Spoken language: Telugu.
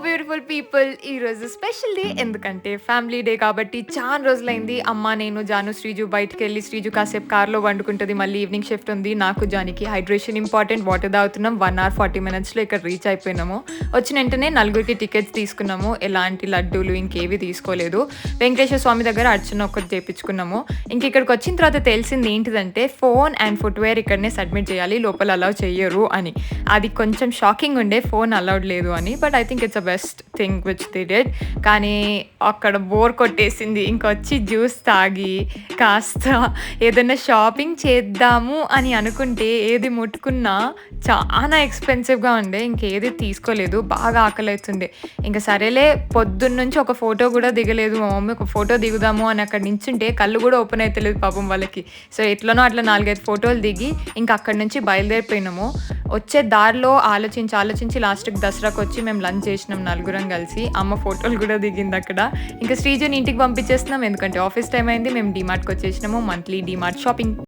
బ్యూటిఫుల్ పీపుల్ ఈరోజు స్పెషల్ డే ఎందుకంటే ఫ్యామిలీ డే కాబట్టి చాలా రోజులైంది అమ్మ నేను జాను శ్రీజు బయటకు వెళ్ళి శ్రీజు కాసేపు కార్లో వండుకుంటుంది మళ్ళీ ఈవినింగ్ షిఫ్ట్ ఉంది నాకు జానికి హైడ్రేషన్ ఇంపార్టెంట్ వాటర్ తాగుతున్నాం 1 hour 40 minutes ఇక్కడ రీచ్ అయిపోయినాము వచ్చిన వెంటనే నలుగురికి టికెట్స్ తీసుకున్నాము ఎలాంటి లడ్డూలు ఇంకేవి తీసుకోలేదు వెంకటేశ్వర స్వామి దగ్గర అర్చన ఒకటి చేయించుకున్నాము ఇంక ఇక్కడికి వచ్చిన తర్వాత తెలిసింది ఏంటిదంటే ఫోన్ అండ్ ఫుట్వేర్ ఇక్కడనే సబ్మిట్ చేయాలి లోపల అలౌ చెయ్యరు అని అది కొంచెం షాకింగ్ ఉండే ఫోన్ అలౌడ్ లేదు అని but I think it's a best thing which they did కానీ అక్కడ బోర్ కొట్టేసింది ఇంకొచ్చి జ్యూస్ తాగి కాస్త ఏదైనా షాపింగ్ చేద్దాము అని అనుకుంటే ఏది ముట్టుకున్నా చాలా ఎక్స్పెన్సివ్గా ఉండే ఇంకేది తీసుకోలేదు బాగా ఆకలి అవుతుంది ఇంకా సరేలే పొద్దున్న నుంచి ఒక ఫోటో కూడా దిగలేదు మా మమ్మీ ఒక ఫోటో దిగుదాము అని అక్కడ నించుంటే కళ్ళు కూడా ఓపెన్ అవుతలేదు పాపం వాళ్ళకి సో ఎట్లనో అట్లా 4-5 ఫోటోలు దిగి ఇంకా అక్కడి నుంచి బయలుదేరిపోయినాము వచ్చే దారిలో ఆలోచించి లాస్ట్కి దసరాకు వచ్చి మేము లంచ్ చేసినాం నలుగురం కలిసి అమ్మ ఫోటోలు కూడా దిగింది అక్కడ ఇంకా శ్రీజుని ఇంటికి పంపించేస్తున్నాం ఎందుకంటే ఆఫీస్ టైం అయింది మేము డీమార్ట్కి వచ్చేసినాము మంత్లీ డీమార్ట్ షాపింగ్